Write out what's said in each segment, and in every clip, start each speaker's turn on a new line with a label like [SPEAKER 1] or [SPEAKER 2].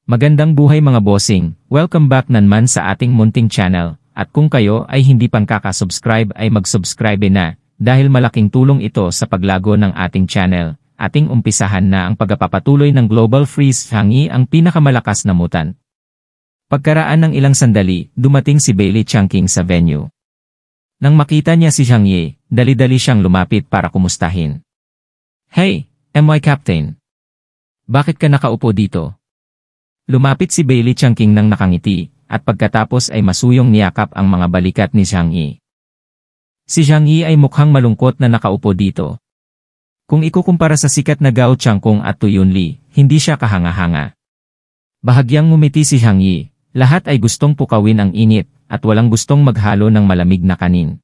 [SPEAKER 1] Magandang buhay mga bossing, welcome back naman sa ating munting channel, at kung kayo ay hindi pang kakasubscribe ay mag-subscribe na, dahil malaking tulong ito sa paglago ng ating channel. Ating umpisahan na ang pagpapatuloy ng Global Freeze Zhang Yi, ang pinakamalakas na mutan. Pagkaraan ng ilang sandali, dumating si Bailey Changqing sa venue. Nang makita niya si Zhang Yi, dali-dali siyang lumapit para kumustahin. "Hey, MY Captain. Bakit ka nakaupo dito?" Lumapit si Bailey Changqing nang nakangiti, at pagkatapos ay masuyong niyakap ang mga balikat ni Zhang Yi. Si Zhang Yi ay mukhang malungkot na nakaupo dito. Kung ikukumpara sa sikat na Gao Changkong at Tu Yunli, hindi siya kahanga-hanga. Bahagyang ngumiti si Zhang Yi, lahat ay gustong pukawin ang init, at walang gustong maghalo ng malamig na kanin.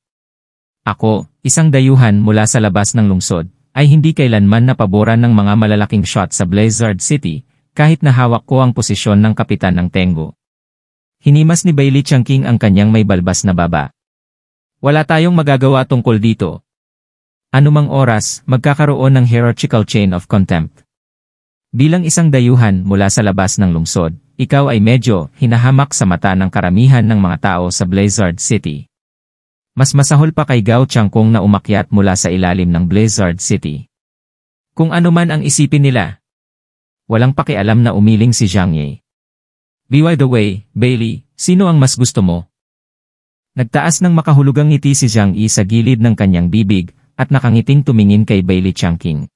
[SPEAKER 1] Ako, isang dayuhan mula sa labas ng lungsod, ay hindi kailanman napaboran ng mga malalaking shot sa Blizzard City, kahit na hawak ko ang posisyon ng kapitan ng Tengu. Hinimas ni Bailey Changqing ang kanyang may balbas na baba. Wala tayong magagawa tungkol dito. Anumang oras, magkakaroon ng hierarchical chain of contempt. Bilang isang dayuhan mula sa labas ng lungsod, ikaw ay medyo hinahamak sa mata ng karamihan ng mga tao sa Blizzard City. Mas masahol pa kay Gao Changkong na umakyat mula sa ilalim ng Blizzard City. Kung ano man ang isipin nila, walang pakialam na umiling si Zhang Yi. By the way, Bailey, sino ang mas gusto mo? Nagtaas ng makahulugang ngiti si Zhang Yi sa gilid ng kanyang bibig, at nakangiting tumingin kay Bailey Changqing.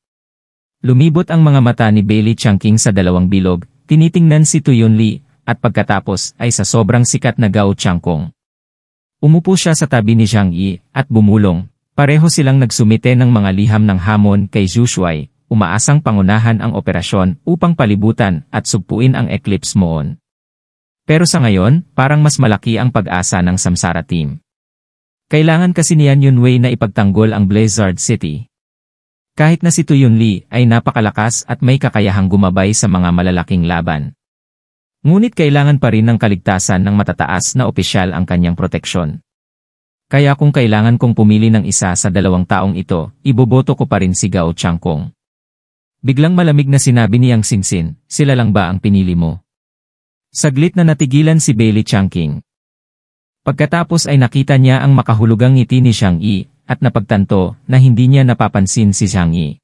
[SPEAKER 1] Lumibot ang mga mata ni Bailey Changqing sa dalawang bilog, tinitingnan si Tu Yunli, at pagkatapos ay sa sobrang sikat na Gao Changkong. Umupo siya sa tabi ni Zhang Yi, at bumulong, pareho silang nagsumite ng mga liham ng hamon kay Zhu Shuai, umaasang pangunahan ang operasyon upang palibutan at sugpuin ang Eclipse Moon. Pero sa ngayon, parang mas malaki ang pag-asa ng Samsara Team. Kailangan kasi ni Yan Yunwei na ipagtanggol ang Blizzard City. Kahit na si Tu Yunli ay napakalakas at may kakayahang gumabay sa mga malalaking laban. Ngunit kailangan pa rin ng kaligtasan ng matataas na opisyal ang kanyang proteksyon. Kaya kung kailangan kong pumili ng isa sa dalawang taong ito, iboboto ko pa rin si Gao Changkong. Biglang malamig na sinabi ni Yang Xingxin, sila lang ba ang pinili mo? Saglit na natigilan si Bailey Changqing. Pagkatapos ay nakita niya ang makahulugang ngiti ni Zhang Yi, at napagtanto na hindi niya napapansin si Zhang Yi.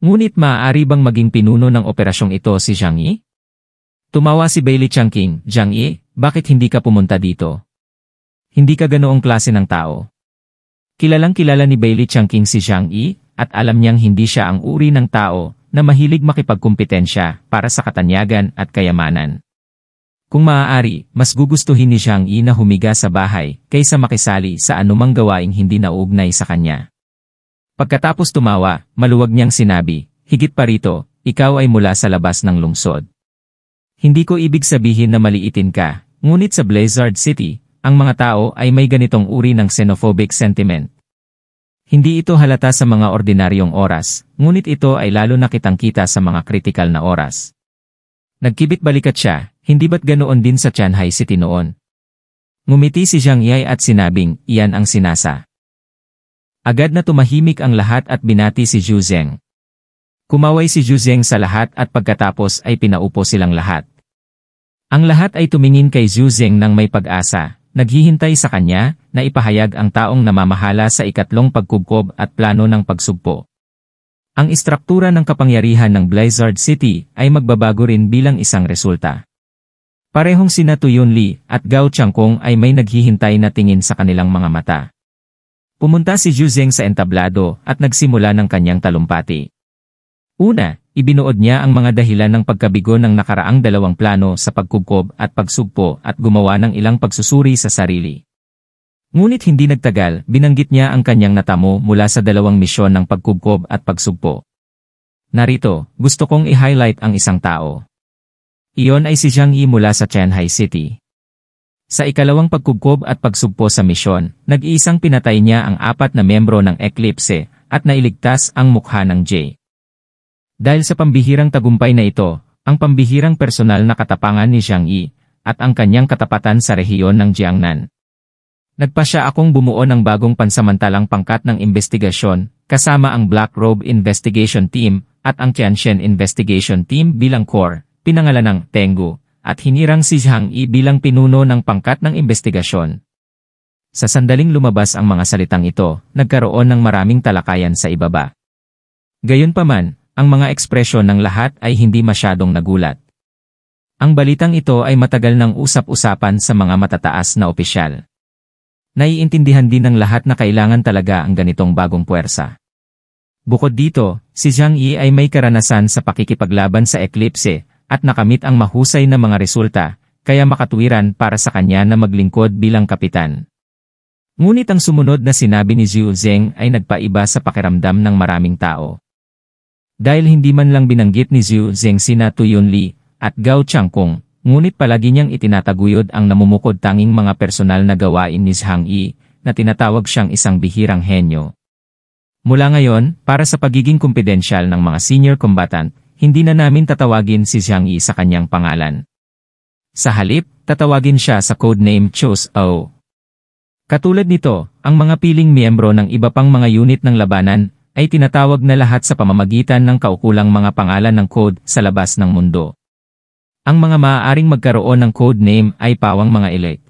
[SPEAKER 1] Ngunit maaari bang maging pinuno ng operasyong ito si Zhang Yi? Tumawa si Bailey Changqing, Zhang Yi, bakit hindi ka pumunta dito? Hindi ka ganoong klase ng tao. Kilalang kilala ni Bailey Changqing si Zhang Yi, at alam niyang hindi siya ang uri ng tao na mahilig makipagkumpetensya para sa katanyagan at kayamanan. Kung maaari, mas gugustuhin ni Zhang Yi na humiga sa bahay kaysa makisali sa anumang gawaing hindi nauugnay sa kanya. Pagkatapos tumawa, maluwag niyang sinabi, higit pa rito, ikaw ay mula sa labas ng lungsod. Hindi ko ibig sabihin na maliitin ka, ngunit sa Blizzard City, ang mga tao ay may ganitong uri ng xenophobic sentiment. Hindi ito halata sa mga ordinaryong oras, ngunit ito ay lalo na kitang-kita sa mga kritikal na oras. Nagkibit balikat siya, hindi ba't ganoon din sa Tianhai City noon? Ngumiti si Zhang Yi at sinabing, iyan ang sinasa. Agad na tumahimik ang lahat at binati si Zhu Zeng. Kumaway si Zhu Zeng sa lahat at pagkatapos ay pinaupo silang lahat. Ang lahat ay tumingin kay Zhu Zeng ng may pag-asa. Naghihintay sa kanya na ipahayag ang taong namamahala sa ikatlong pagkubkob at plano ng pagsugpo. Ang istruktura ng kapangyarihan ng Blizzard City ay magbabago rin bilang isang resulta. Parehong sina Tu Yunli at Gao Changkong ay may naghihintay na tingin sa kanilang mga mata. Pumunta si Zhu Zeng sa entablado at nagsimula ng kanyang talumpati. Una, ibinuod niya ang mga dahilan ng pagkabigo ng nakaraang dalawang plano sa pagkubkob at pagsugpo at gumawa ng ilang pagsusuri sa sarili. Ngunit hindi nagtagal, binanggit niya ang kanyang natamo mula sa dalawang misyon ng pagkubkob at pagsugpo. Narito, gusto kong i-highlight ang isang tao. Iyon ay si Zhang Yi mula sa Tianhai City. Sa ikalawang pagkubkob at pagsugpo sa misyon, nag-iisang pinatay niya ang 4 na membro ng Eclipse at nailigtas ang mukha ng Jay. Dahil sa pambihirang tagumpay na ito, ang pambihirang personal na katapangan ni Zhang Yi, at ang kanyang katapatan sa rehiyon ng Jiangnan. Nagpasya akong bumuo ng bagong pansamantalang pangkat ng investigasyon, kasama ang Black Robe Investigation Team, at ang Tianxian Investigation Team bilang core, pinangalan ng Tengu, at hinirang si Zhang Yi bilang pinuno ng pangkat ng investigasyon. Sa sandaling lumabas ang mga salitang ito, nagkaroon ng maraming talakayan sa ibaba. Gayunpaman, ang mga ekspresyon ng lahat ay hindi masyadong nagulat. Ang balitang ito ay matagal nang usap-usapan sa mga matataas na opisyal. Naiintindihan din ng lahat na kailangan talaga ang ganitong bagong puwersa. Bukod dito, si Zhang Yi ay may karanasan sa pakikipaglaban sa Eclipse, at nakamit ang mahusay na mga resulta, kaya makatuwiran para sa kanya na maglingkod bilang kapitan. Ngunit ang sumunod na sinabi ni Zhu Zeng ay nagpaiba sa pakiramdam ng maraming tao. Dahil hindi man lang binanggit ni Zhu Zeng sina Tu Yunli at Gao Changkung, ngunit palagi niyang itinataguyod ang namumukod tanging mga personal na gawain ni Zhang Yi, na tinatawag siyang isang bihirang henyo. Mula ngayon, para sa pagiging kumpidensyal ng mga senior combatant, hindi na namin tatawagin si Zhang Yi sa kanyang pangalan. Sa halip, tatawagin siya sa codename Chos O. Katulad nito, ang mga piling miyembro ng iba pang mga unit ng labanan ay tinatawag na lahat sa pamamagitan ng kaukulang mga pangalan ng code sa labas ng mundo. Ang mga maaaring magkaroon ng codename ay pawang mga elite.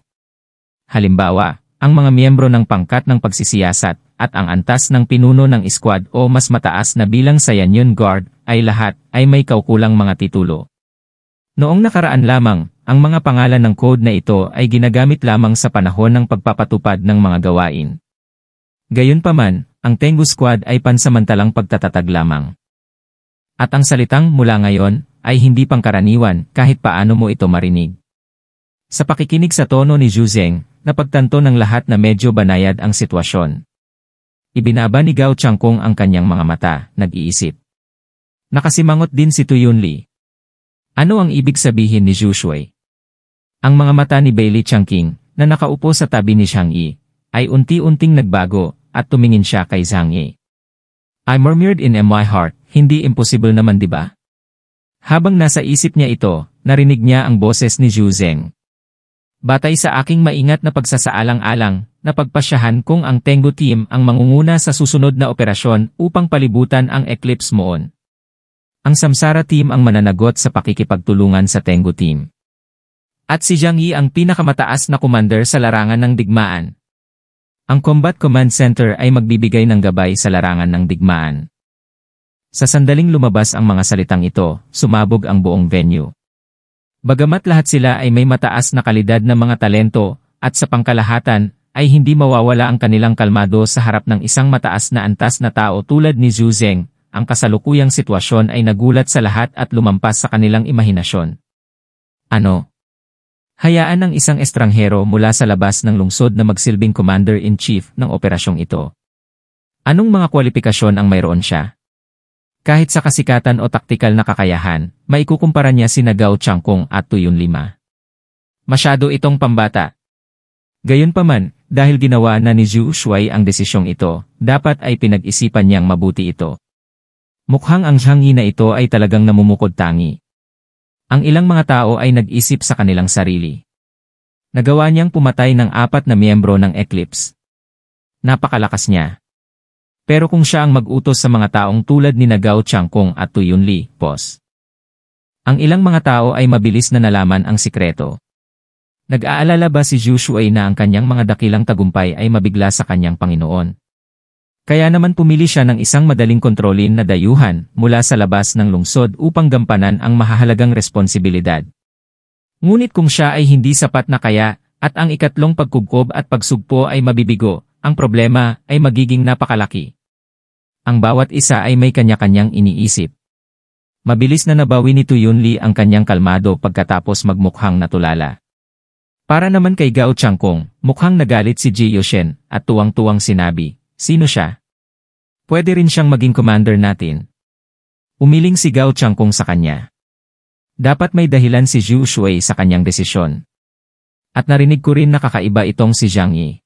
[SPEAKER 1] Halimbawa, ang mga miyembro ng pangkat ng pagsisiyasat at ang antas ng pinuno ng squad o mas mataas na bilang sa Yanyan Guard ay lahat ay may kaukulang mga titulo. Noong nakaraan lamang, ang mga pangalan ng code na ito ay ginagamit lamang sa panahon ng pagpapatupad ng mga gawain. Gayunpaman, ang Tengu Squad ay pansamantalang pagtatatag lamang. At ang salitang mula ngayon ay hindi pangkaraniwan kahit paano mo ito marinig. Sa pakikinig sa tono ni Zhu Zeng, napagtanto ng lahat na medyo banayad ang sitwasyon. Ibinaba ni Gao Changkung ang kanyang mga mata, nag-iisip. Nakasimangot din si Tu Yunli. Ano ang ibig sabihin ni Zhu Shui? Ang mga mata ni Bailey Changqing, na nakaupo sa tabi ni Zhang Yi, ay unti-unting nagbago at tumingin siya kay Zhang Yi. I murmured in my heart, hindi impossible naman diba? Habang nasa isip niya ito, narinig niya ang boses ni Zhu Zeng. Batay sa aking maingat na pagsasaalang-alang, napagpasyahan kong ang Tengu Team ang mangunguna sa susunod na operasyon upang palibutan ang Eclipse Moon. Ang Samsara Team ang mananagot sa pakikipagtulungan sa Tengu Team. At si Zhang Yi ang pinakamataas na commander sa larangan ng digmaan. Ang Combat Command Center ay magbibigay ng gabay sa larangan ng digmaan. Sa sandaling lumabas ang mga salitang ito, sumabog ang buong venue. Bagamat lahat sila ay may mataas na kalidad na mga talento, at sa pangkalahatan, ay hindi mawawala ang kanilang kalmado sa harap ng isang mataas na antas na tao tulad ni Zhu Zeng, ang kasalukuyang sitwasyon ay nagulat sa lahat at lumampas sa kanilang imahinasyon. Ano? Hayaan ng isang estranghero mula sa labas ng lungsod na magsilbing commander-in-chief ng operasyong ito. Anong mga kwalifikasyon ang mayroon siya? Kahit sa kasikatan o taktikal na kakayahan, maikukumpara niya sina Gao Changkung at Tu Yunli. Masyado itong pambata. Gayunpaman, dahil ginawa na ni Zhu Shui ang desisyong ito, dapat ay pinag-isipan niyang mabuti ito. Mukhang ang Zhang Yi na ito ay talagang namumukod tangi. Ang ilang mga tao ay nag-isip sa kanilang sarili. Nagawa niyang pumatay ng 4 na miyembro ng Eclipse. Napakalakas niya. Pero kung siya ang mag-utos sa mga taong tulad ni Gao Changkung at Tu Yunli, boss. Ang ilang mga tao ay mabilis na nalaman ang sikreto. Nag-aalala ba si Zhu Shui na ang kanyang mga dakilang tagumpay ay mabigla sa kanyang Panginoon? Kaya naman pumili siya ng isang madaling kontrolin na dayuhan mula sa labas ng lungsod upang gampanan ang mahahalagang responsibilidad. Ngunit kung siya ay hindi sapat na kaya, at ang ikatlong pagkubkob at pagsugpo ay mabibigo, ang problema ay magiging napakalaki. Ang bawat isa ay may kanya-kanyang iniisip. Mabilis na nabawi ni Tu Yunli ang kanyang kalmado pagkatapos magmukhang natulala. Para naman kay Gao Changkung, mukhang nagalit si Ji Yoshen at tuwang-tuwang sinabi, sino siya? Pwede rin siyang maging commander natin. Umiling si Gao Changkung sa kanya. Dapat may dahilan si Zhu Shui sa kanyang desisyon. At narinig ko rin na kakaiba itong si Zhang Yi.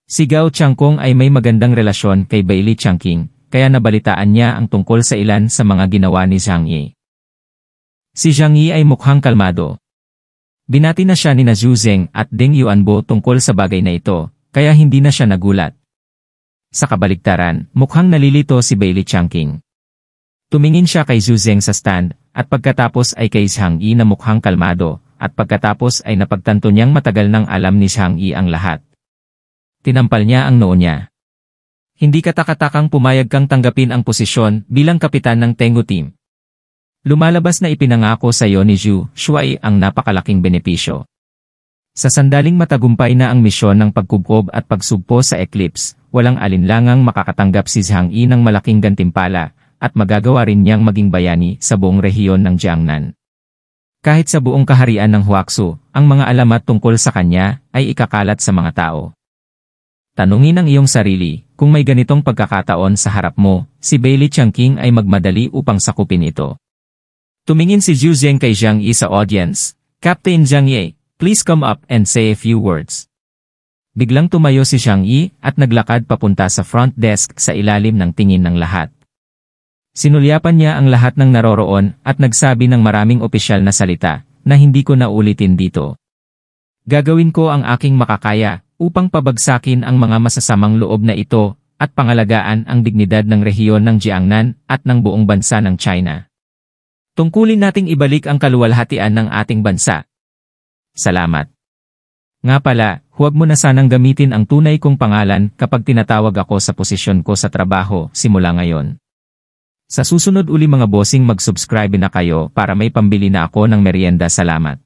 [SPEAKER 1] Si Gao Changkung ay may magandang relasyon kay Bailey Changqing, kaya nabalitaan niya ang tungkol sa ilan sa mga ginawa ni Zhang Yi. Si Zhang Yi ay mukhang kalmado. Binati na siya ni Zhu Zeng at Deng Yuanbo tungkol sa bagay na ito, kaya hindi na siya nagulat. Sa kabaligtaran, mukhang nalilito si Bailey Changqing. Tumingin siya kay Zhu Zeng sa stand, at pagkatapos ay kay Zhang Yi na mukhang kalmado, at pagkatapos ay napagtanto niyang matagal nang alam ni Zhang Yi ang lahat. Tinampal niya ang noo niya. Hindi katakatakang pumayag kang tanggapin ang posisyon bilang kapitan ng Tengu Team. Lumalabas na ipinangako sa iyo ni Zhu Shuai ang napakalaking benepisyo. Sa sandaling matagumpay na ang misyon ng pagkubkob at pagsugpo sa Eclipse, walang alinlangang makakatanggap si Zhang Yi ng malaking gantimpala, at magagawa rin niyang maging bayani sa buong rehiyon ng Jiangnan. Kahit sa buong kaharian ng Huaxu, ang mga alamat tungkol sa kanya ay ikakalat sa mga tao. Tanungin ang iyong sarili, kung may ganitong pagkakataon sa harap mo, si Bailey Changqing ay magmadali upang sakupin ito. Tumingin si Zhu Zeng kay Zhang Yi sa audience. Captain Zhang Yi, please come up and say a few words. Biglang tumayo si Zhang Yi at naglakad papunta sa front desk sa ilalim ng tingin ng lahat. Sinulyapan niya ang lahat ng naroroon at nagsabi ng maraming opisyal na salita na hindi ko na ulitin dito. Gagawin ko ang aking makakaya upang pabagsakin ang mga masasamang loob na ito at pangalagaan ang dignidad ng rehiyon ng Jiangnan at ng buong bansa ng China. Tungkulin nating ibalik ang kaluwalhatian ng ating bansa. Salamat. Nga pala, huwag mo na sanang gamitin ang tunay kong pangalan kapag tinatawag ako sa posisyon ko sa trabaho simula ngayon. Sa susunod uli mga bossing mag-subscribe na kayo para may pambili na ako ng merienda. Salamat.